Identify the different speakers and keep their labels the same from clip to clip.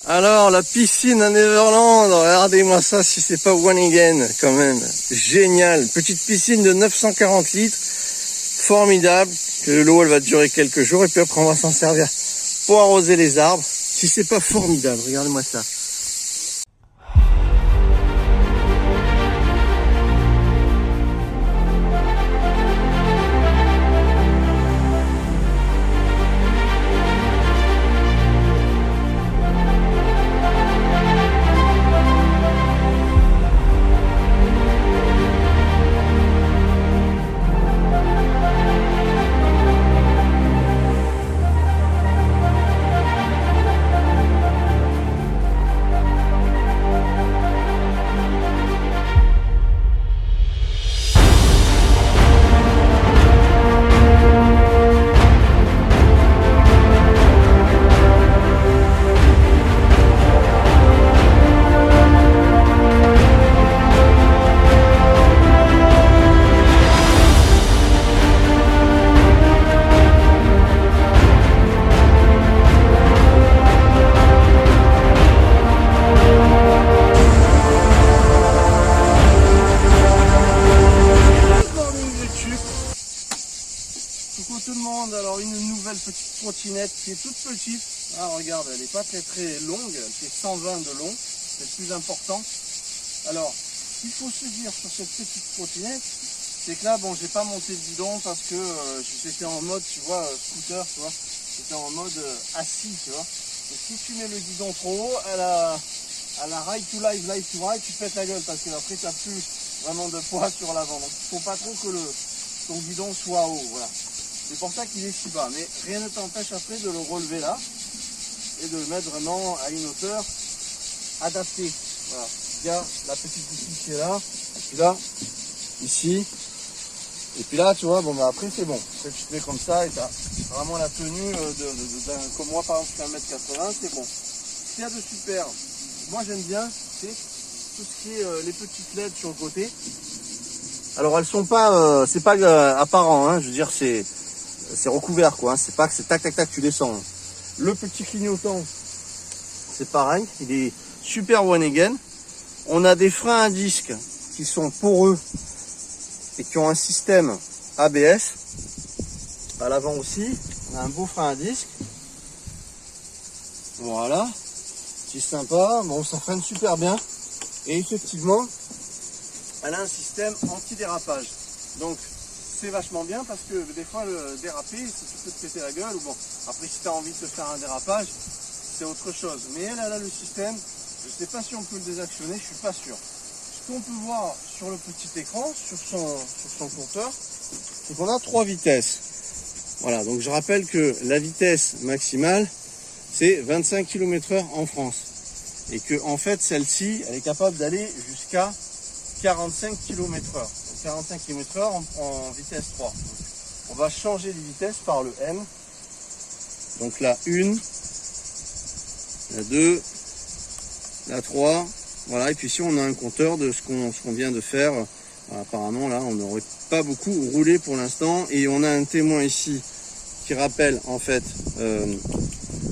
Speaker 1: Alors, la piscine à Neverland, regardez-moi ça, si c'est pas one again, quand même. Génial. Petite piscine de 940 litres. Formidable. L'eau, elle va durer quelques jours et puis après, on va s'en servir pour arroser les arbres. Si c'est pas formidable, regardez-moi ça. Coucou tout le monde, alors une nouvelle petite trottinette qui est toute petite. Ah, regarde, elle n'est pas très longue, elle fait 120 de long, c'est le plus important. Alors, ce qu'il faut se dire sur cette petite trottinette, c'est que là, bon, j'ai pas monté le guidon parce que j'étais en mode, tu vois, scooter, tu vois, j'étais en mode assis, tu vois. Et si tu mets le guidon trop haut, à la ride to live, live to ride, tu pètes la gueule parce que après, tu n'as plus vraiment de poids sur l'avant. Donc, il ne faut pas trop que ton guidon soit haut, voilà. C'est pour ça qu'il est si bas, mais rien ne t'empêche après de le relever là et de le mettre vraiment à une hauteur adaptée. Voilà. Il y a la petite piscine qui est là, et puis là, ici, et puis là, tu vois, bon, bah après c'est bon. Après, tu te mets comme ça et tu as vraiment la tenue comme moi par exemple, je fais 1m80, c'est bon. Ce qu'il y a de super, moi j'aime bien, c'est tout ce qui est les petites LED sur le côté. Alors elles sont pas, c'est pas apparent, hein, je veux dire c'est recouvert quoi, hein, c'est pas que c'est tac tac tac tu descends. Le petit clignotant, c'est pareil, il est super one again. On a des freins à disque qui sont poreux et qui ont un système ABS. À l'avant aussi, on a un beau frein à disque. Voilà, c'est sympa, bon ça freine super bien. Et effectivement, elle a un système anti-dérapage. Donc c'est vachement bien parce que des fois le déraper, tu peux te péter la gueule ou bon, après si tu as envie de te faire un dérapage, c'est autre chose. Mais elle a le système, je ne sais pas si on peut le désactionner, je suis pas sûr. Ce qu'on peut voir sur le petit écran, sur son compteur, c'est qu'on a 3 vitesses. Voilà, donc je rappelle que la vitesse maximale, c'est 25 km/h en France. Et que en fait celle-ci, elle est capable d'aller jusqu'à 45 km/h. 45 km/h en vitesse 3. Donc, on va changer les vitesses par le M. Donc la 1, la 2, la 3. Voilà, et puis ici on a un compteur de ce qu'on vient de faire. Voilà, apparemment là on n'aurait pas beaucoup roulé pour l'instant. Et on a un témoin ici qui rappelle en fait,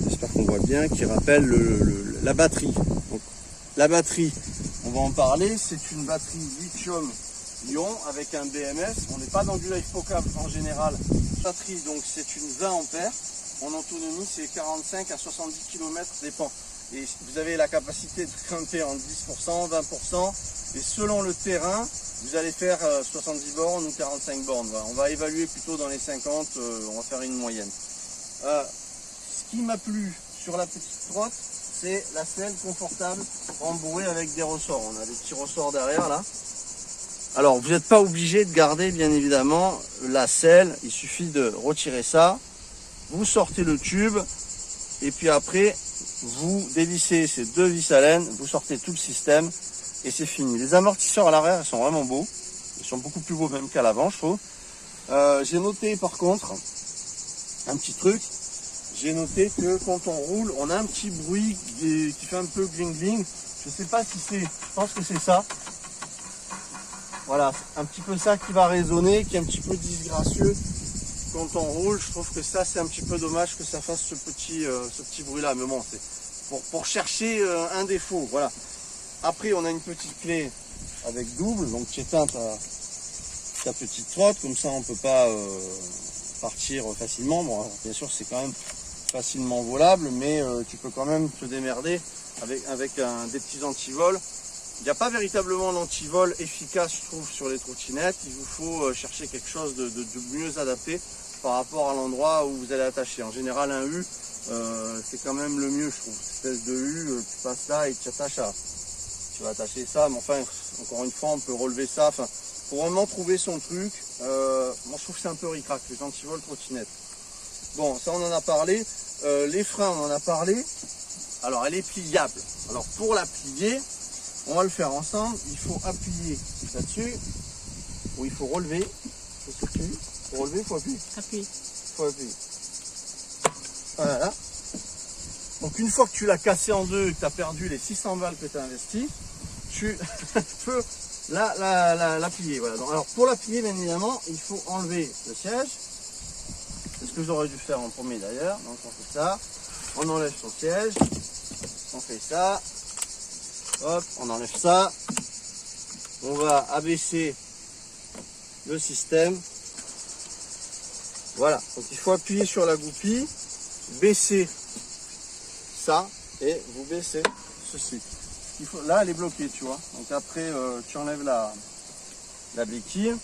Speaker 1: j'espère qu'on voit bien, qui rappelle la batterie. Donc, la batterie, on va en parler, c'est une batterie lithium-ion avec un BMS. On n'est pas dans du LiFePoCap en général. La batterie, donc c'est une 20 ampères. En autonomie, c'est 45 à 70 km dépend. Et vous avez la capacité de crimper en 10%, 20%. Et selon le terrain, vous allez faire 70 bornes ou 45 bornes. Voilà. On va évaluer plutôt dans les 50, on va faire une moyenne. Ce qui m'a plu sur la petite trotte, c'est la selle confortable rembourrée avec des ressorts. On a des petits ressorts derrière là. Alors vous n'êtes pas obligé de garder bien évidemment la selle, il suffit de retirer ça, vous sortez le tube et puis après vous dévissez ces 2 vis à laine, vous sortez tout le système et c'est fini. Les amortisseurs à l'arrière ils sont vraiment beaux, ils sont beaucoup plus beaux même qu'à l'avant je trouve. J'ai noté par contre un petit truc. J'ai noté que quand on roule, on a un petit bruit qui fait un peu gling gling. Je sais pas si c'est, je pense que c'est ça. Voilà, un petit peu ça qui va résonner, qui est un petit peu disgracieux quand on roule. Je trouve que ça c'est un petit peu dommage que ça fasse ce petit bruit là. Mais bon, pour chercher un défaut. Voilà. Après, on a une petite clé avec double, donc tu éteins ta petite trotte, comme ça on peut pas partir facilement. Bon, alors, bien sûr, c'est quand même facilement volable, mais tu peux quand même te démerder avec des petits antivols. Il n'y a pas véritablement d'antivol efficace, je trouve, sur les trottinettes. Il vous faut chercher quelque chose de mieux adapté par rapport à l'endroit où vous allez attacher. En général, un U, c'est quand même le mieux, je trouve. Cette espèce de U, tu passes là et tu attaches à... Tu vas attacher ça, mais enfin, encore une fois, on peut relever ça. Enfin, faut vraiment trouver son truc. Moi, je trouve que c'est un peu ric-rac, les antivols trottinettes. Bon, ça, on en a parlé. Les freins, on en a parlé. Alors, elle est pliable. Alors, pour la plier, on va le faire ensemble. Il faut appuyer là-dessus, ou il faut relever. Il faut relever, il faut appuyer.
Speaker 2: Appuie.
Speaker 1: Il faut appuyer. Voilà. Donc, une fois que tu l'as cassé en deux et que tu as perdu les 600 balles que tu as investi, tu peux la plier. Voilà. Donc, alors, pour la plier, bien évidemment, il faut enlever le siège. C'est ce que j'aurais dû faire en premier d'ailleurs. Donc, on fait ça. On enlève son siège. On fait ça. Hop, on enlève ça. On va abaisser le système. Voilà. Donc il faut appuyer sur la goupille, baisser ça et vous baissez ceci. Là, elle est bloquée, tu vois. Donc après, tu enlèves la béquille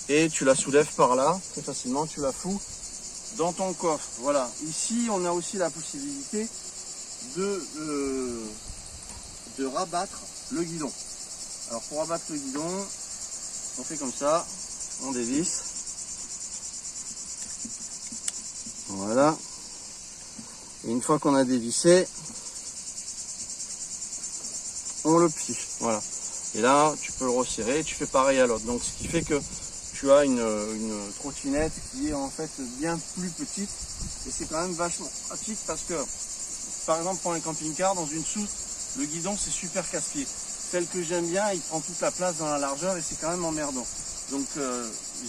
Speaker 1: et tu la soulèves par là. Très facilement, tu la fous dans ton coffre. Voilà. Ici, on a aussi la possibilité de rabattre le guidon. Alors pour rabattre le guidon, on fait comme ça, on dévisse. Voilà. Et une fois qu'on a dévissé, on le plie. Voilà. Et là, tu peux le resserrer, tu fais pareil à l'autre. Donc ce qui fait que tu as une trottinette qui est en fait bien plus petite. Et c'est quand même vachement pratique parce que, par exemple, pour un camping-car, dans une soute, le guidon c'est super casse-pied. Celle que j'aime bien, il prend toute la place dans la largeur et c'est quand même emmerdant. Donc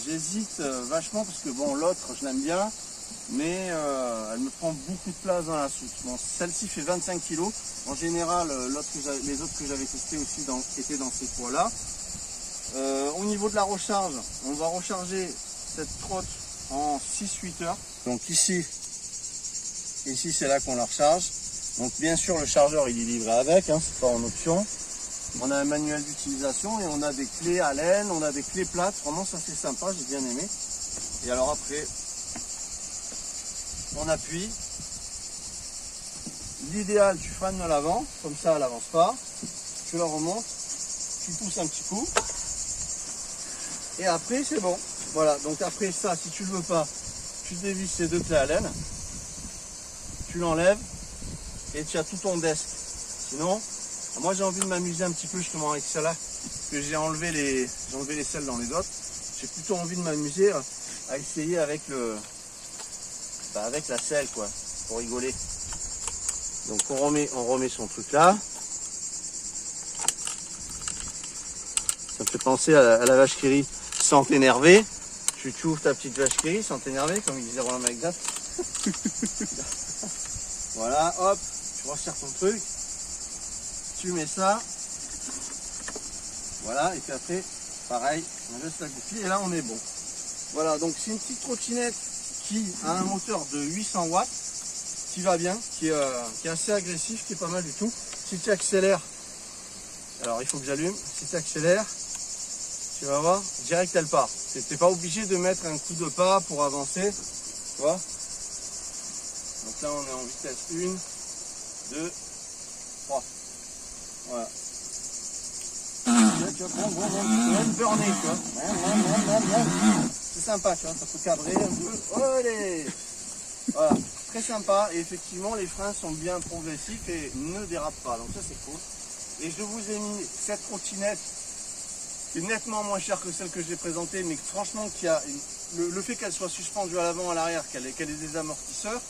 Speaker 1: j'hésite vachement parce que bon, l'autre je l'aime bien, mais elle me prend beaucoup de place dans la soute. Bon, celle-ci fait 25 kg. En général, les autres que j'avais testés aussi étaient dans ces poids-là. Au niveau de la recharge, on va recharger cette trotte en 6-8 heures. Donc ici c'est là qu'on la recharge. Donc bien sûr le chargeur il est livré avec, hein, c'est pas en option. On a un manuel d'utilisation et on a des clés à laine, on a des clés plates, vraiment ça c'est sympa, j'ai bien aimé. Et alors après, on appuie. L'idéal, tu freines de l'avant, comme ça elle n'avance pas. Tu la remontes, tu pousses un petit coup. Et après c'est bon. Voilà, donc après ça, si tu ne le veux pas, tu dévisses ces deux clés à laine. Tu l'enlèves et tu as tout ton desk. Sinon, moi j'ai envie de m'amuser un petit peu justement avec celle-là, que j'ai enlevé les selles dans les autres. J'ai plutôt envie de m'amuser à essayer avec avec la selle quoi, pour rigoler. Donc on remet son truc là. Ça me fait penser à la vache qui rit sans t'énerver. Tu ouvres ta petite vache qui rit sans t'énerver, comme il disait Roland McDuff. Voilà, hop, tu resserres ton truc, tu mets ça, voilà, et puis après, pareil, on laisse la goupille et là on est bon. Voilà, donc c'est une petite trottinette qui a un moteur de 800 watts, qui va bien, qui est assez agressif, qui est pas mal du tout. Si tu accélères, alors il faut que j'allume, si tu accélères, tu vas voir, direct elle part. Tu n'es pas obligé de mettre un coup de pas pour avancer, tu vois. Donc là on est en vitesse 1, 2, 3. Voilà. Tu vois, bon, tu peux même burner, tu vois. C'est sympa, tu vois, ça peut cadrer un peu. Allez. Voilà, très sympa. Et effectivement, les freins sont bien progressifs et ne dérapent pas. Donc ça c'est cool. Et je vous ai mis cette trottinette qui est nettement moins chère que celle que j'ai présentée, mais franchement qui a le fait qu'elle soit suspendue à l'avant, à l'arrière, qu'elle ait des amortisseurs.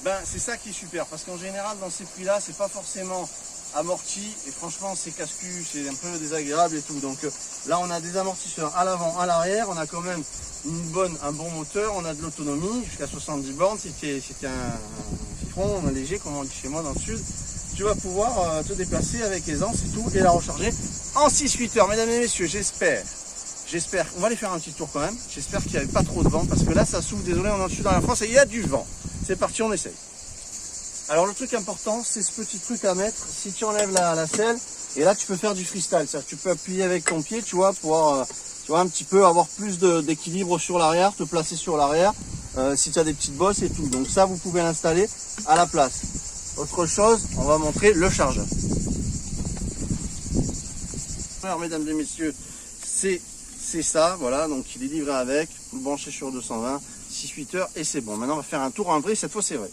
Speaker 1: Ben, c'est ça qui est super, parce qu'en général dans ces prix là c'est pas forcément amorti et franchement c'est casse-cul, c'est un peu désagréable et tout. Donc là on a des amortisseurs à l'avant, à l'arrière, on a quand même un bon moteur, on a de l'autonomie jusqu'à 70 bornes, c'était un citron léger comme on dit chez moi dans le sud. tu vas pouvoir te déplacer avec aisance et tout, et la recharger en 6-8 heures. Mesdames et messieurs, j'espère, on va aller faire un petit tour quand même, j'espère qu'il n'y avait pas trop de vent, parce que là ça souffle, désolé, on est au-dessus dans la France et il y a du vent. C'est parti, on essaye. Alors le truc important, c'est ce petit truc à mettre, si tu enlèves la selle, et là tu peux faire du freestyle, c'est-à-dire que tu peux appuyer avec ton pied, tu vois, pour tu vois, un petit peu avoir plus d'équilibre sur l'arrière, te placer sur l'arrière, si tu as des petites bosses et tout. Donc ça, vous pouvez l'installer à la place. Autre chose, on va montrer le chargeur. Alors mesdames et messieurs, c'est ça, voilà, donc il est livré avec, vous le branchez sur 220, 6-8 heures et c'est bon. Maintenant on va faire un tour en vrai, cette fois c'est vrai.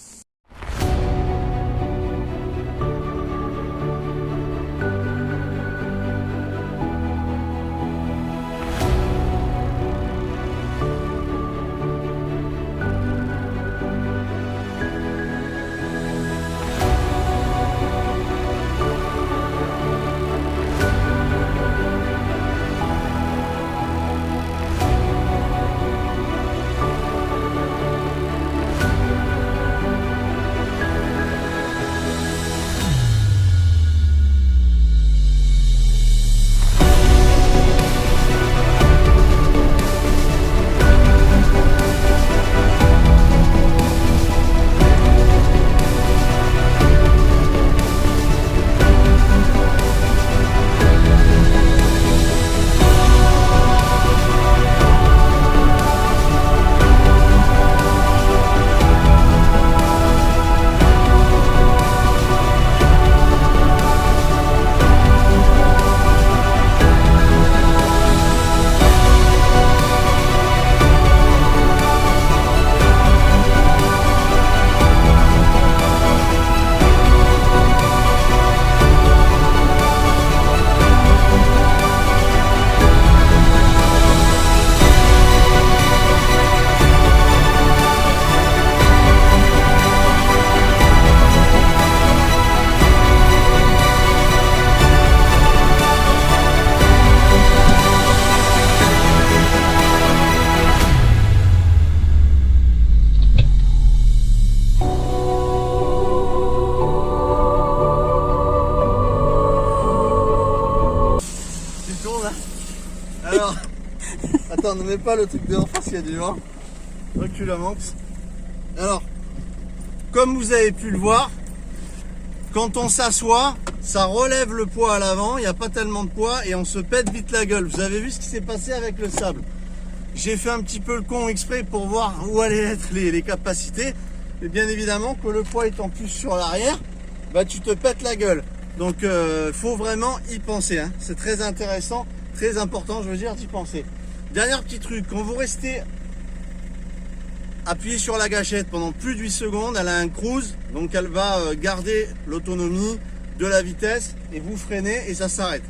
Speaker 1: Alors, attends, ne mets pas le truc dehors parce qu'il y a du vent. Recule la manche. Alors, comme vous avez pu le voir, quand on s'assoit, ça relève le poids à l'avant, il n'y a pas tellement de poids et on se pète vite la gueule. Vous avez vu ce qui s'est passé avec le sable. J'ai fait un petit peu le con exprès pour voir où allaient être les capacités. Et bien évidemment que le poids étant plus sur l'arrière, bah tu te pètes la gueule. Donc faut vraiment y penser, hein. C'est très intéressant, très important, je veux dire, d'y penser. Dernier petit truc, quand vous restez appuyé sur la gâchette pendant plus de 8 secondes, elle a un cruise, donc elle va garder l'autonomie de la vitesse et vous freinez et ça s'arrête.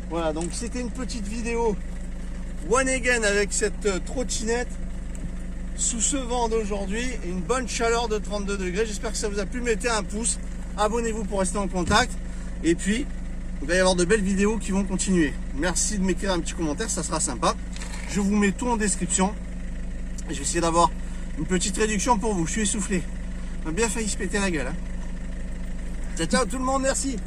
Speaker 1: Voilà, donc c'était une petite vidéo one again avec cette trottinette sous ce vent d'aujourd'hui et une bonne chaleur de 32 degrés. J'espère que ça vous a plu. Mettez un pouce, abonnez-vous pour rester en contact et puis il va y avoir de belles vidéos qui vont continuer. Merci de m'écrire un petit commentaire, ça sera sympa. Je vous mets tout en description et je vais essayer d'avoir une petite réduction pour vous. Je suis essoufflé, on a bien failli se péter la gueule, hein. Ciao ciao tout le monde, merci.